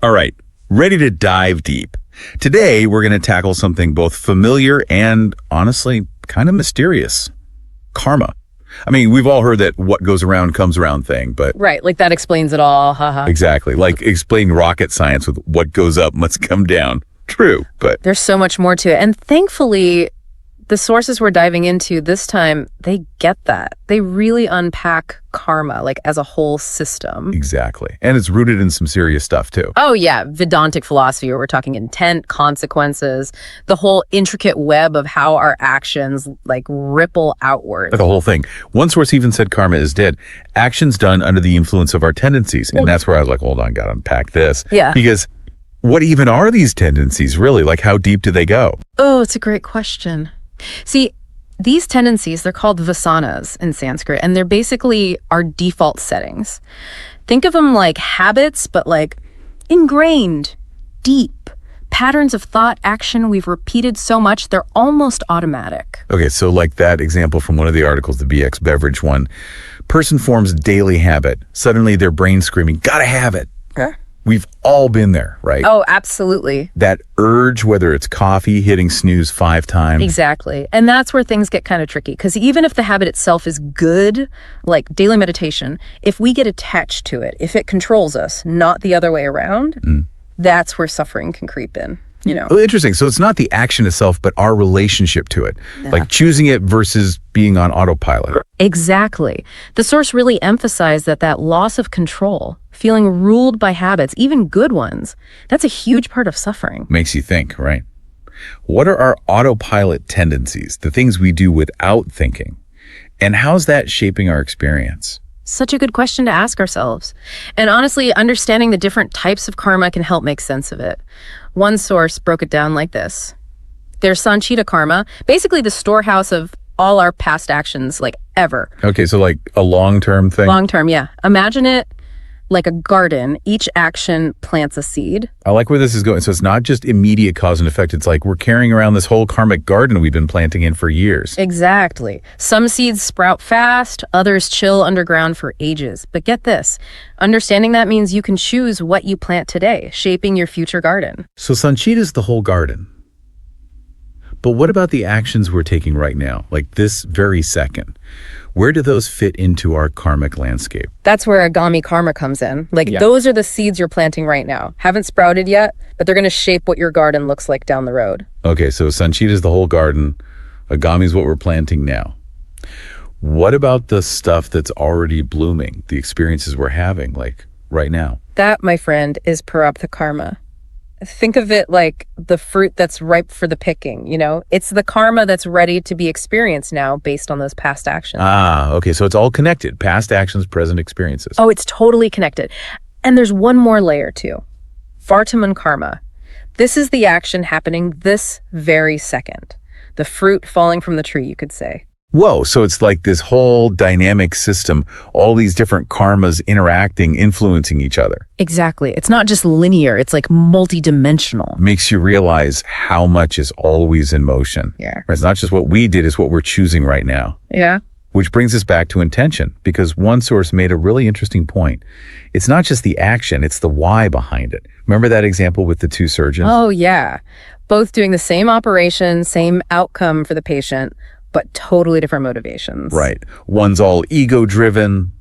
All right, ready to dive deep. Today, we're going to tackle something both familiar and, honestly, kind of mysterious. Karma. I mean, we've all heard that what goes around comes around thing, but... Right, like that explains it all, haha. Exactly, like explaining rocket science with what goes up must come down. True, but... There's so much more to it. And thankfully, the sources we're diving into this time, they get that. They really unpack karma, like as a whole system. Exactly. And it's rooted in some serious stuff, too. Oh, yeah. Vedantic philosophy, where we're talking intent, consequences, the whole intricate web of how our actions like ripple outward. The whole thing. One source even said karma is dead. Actions done under the influence of our tendencies. And that's where I was like, hold on, gotta unpack this. Yeah. Because what even are these tendencies, really? Like, how deep do they go? Oh, it's a great question. See, these tendencies, they're called vasanas in Sanskrit, and they're basically our default settings. Think of them like habits, but like ingrained, deep, patterns of thought, action we've repeated so much, they're almost automatic. Okay, so like that example from one of the articles, the BX beverage one, person forms daily habit. Suddenly their brain's screaming, gotta have it. Huh? We've all been there, right? Oh, absolutely. That urge, whether it's coffee, hitting snooze 5 times. Exactly. And that's where things get kind of tricky, because even if the habit itself is good, like daily meditation, if we get attached to it, if it controls us, not the other way around, that's where suffering can creep in, you know? Oh, interesting. So it's not the action itself, but our relationship to it. Yeah. Like choosing it versus being on autopilot. Exactly. The source really emphasized that loss of control, feeling ruled by habits, even good ones, that's a huge part of suffering. Makes you think, right? What are our autopilot tendencies, the things we do without thinking? And how's that shaping our experience? Such a good question to ask ourselves. And honestly, understanding the different types of karma can help make sense of it. One source broke it down like this. There's Sanchita karma, basically the storehouse of all our past actions, like ever. Okay, so like a long-term thing? Long-term, yeah. Imagine it like a garden. Each action plants a seed. I like where this is going. So it's not just immediate cause and effect. It's like we're carrying around this whole karmic garden we've been planting in for years. Exactly. Some seeds sprout fast, others chill underground for ages. But get this, understanding that means you can choose what you plant today, shaping your future garden. So Sanchita's the whole garden. But what about the actions we're taking right now, like this very second? Where do those fit into our karmic landscape? That's where Agami karma comes in. Like those are the seeds you're planting right now. Haven't sprouted yet, but they're going to shape what your garden looks like down the road. Okay, so Sanchita's the whole garden. Agami's what we're planting now. What about the stuff that's already blooming, the experiences we're having, like right now? That, my friend, is Prarabdha karma. Think of it like the fruit that's ripe for the picking, you know? It's the karma that's ready to be experienced now based on those past actions. Ah, okay, so it's all connected. Past actions, present experiences. Oh, it's totally connected. And there's one more layer too. Vartaman karma. This is the action happening this very second. The fruit falling from the tree, you could say. Whoa, so it's like this whole dynamic system, all these different karmas interacting, influencing each other. Exactly. It's not just linear, it's like multidimensional. Makes you realize how much is always in motion. Yeah. It's not just what we did, it's what we're choosing right now. Yeah. Which brings us back to intention, because one source made a really interesting point. It's not just the action, it's the why behind it. Remember that example with the 2 surgeons? Oh, yeah. Both doing the same operation, same outcome for the patient, but totally different motivations. Right. One's all ego-driven,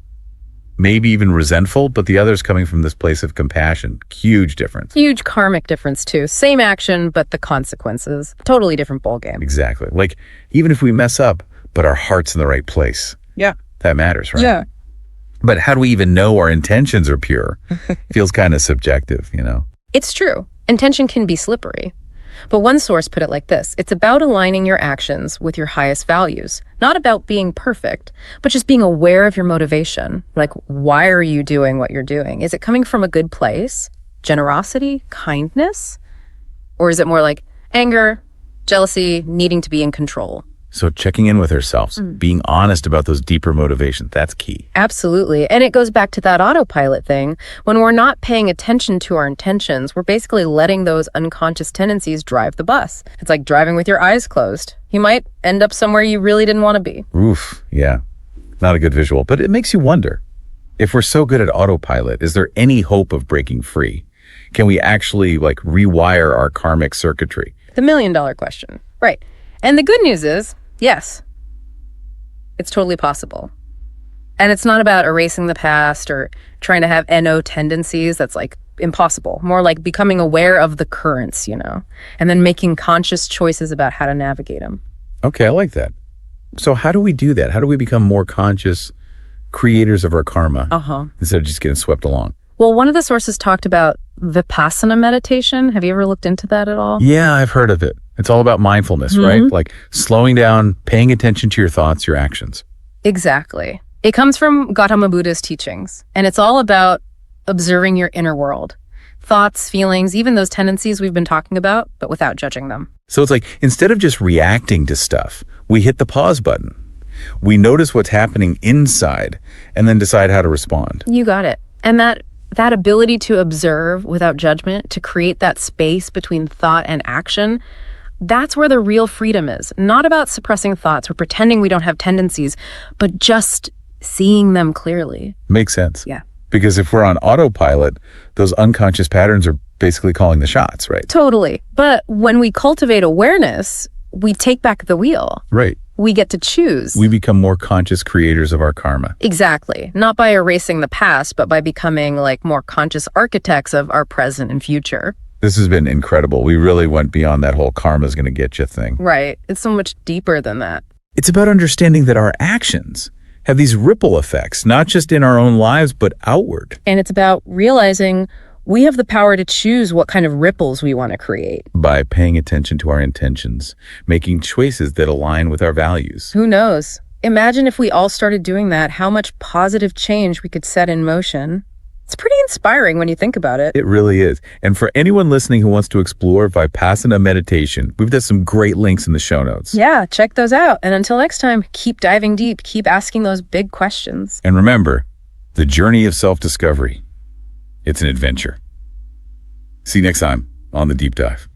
maybe even resentful, but the other's coming from this place of compassion. Huge difference. Huge karmic difference, too. Same action, but the consequences. Totally different ballgame. Exactly. Like, even if we mess up, but our heart's in the right place. Yeah. That matters, right? Yeah. But how do we even know our intentions are pure? Feels kind of subjective, you know? It's true. Intention can be slippery. But one source put it like this. It's about aligning your actions with your highest values. Not about being perfect, but just being aware of your motivation. Like, why are you doing what you're doing? Is it coming from a good place? Generosity? Kindness? Or is it more like anger, jealousy, needing to be in control? So checking in with ourselves, being honest about those deeper motivations, that's key. Absolutely. And it goes back to that autopilot thing. When we're not paying attention to our intentions, we're basically letting those unconscious tendencies drive the bus. It's like driving with your eyes closed. You might end up somewhere you really didn't want to be. Oof, yeah. Not a good visual, but it makes you wonder. If we're so good at autopilot, is there any hope of breaking free? Can we actually like rewire our karmic circuitry? The million-dollar question. Right. And the good news is, yes, it's totally possible. And it's not about erasing the past or trying to have NO tendencies. That's like impossible. More like becoming aware of the currents, and then making conscious choices about how to navigate them. Okay, I like that. So how do we do that? How do we become more conscious creators of our karma instead of just getting swept along? Well, one of the sources talked about Vipassana meditation. Have you ever looked into that at all? Yeah, I've heard of it. It's all about mindfulness, right? Like slowing down, paying attention to your thoughts, your actions. Exactly. It comes from Gautama Buddha's teachings, and it's all about observing your inner world. Thoughts, feelings, even those tendencies we've been talking about, but without judging them. So it's like, instead of just reacting to stuff, we hit the pause button. We notice what's happening inside and then decide how to respond. You got it. And that ability to observe without judgment, to create that space between thought and action, that's where the real freedom is. Not about suppressing thoughts or pretending we don't have tendencies, but just seeing them clearly. Makes sense. Yeah. Because if we're on autopilot, those unconscious patterns are basically calling the shots, right? Totally. But when we cultivate awareness, we take back the wheel. Right. We get to choose. We become more conscious creators of our karma. Exactly. Not by erasing the past, but by becoming like more conscious architects of our present and future. This has been incredible. We really went beyond that whole karma's going to get you thing. Right. It's so much deeper than that. It's about understanding that our actions have these ripple effects, not just in our own lives, but outward. And it's about realizing we have the power to choose what kind of ripples we want to create. By paying attention to our intentions, making choices that align with our values. Who knows? Imagine if we all started doing that, how much positive change we could set in motion. It's pretty inspiring when you think about it. It really is. And for anyone listening who wants to explore Vipassana meditation, we've got some great links in the show notes. Yeah, check those out. And until next time, keep diving deep, keep asking those big questions. And remember, the journey of self-discovery, it's an adventure. See you next time on The Deep Dive.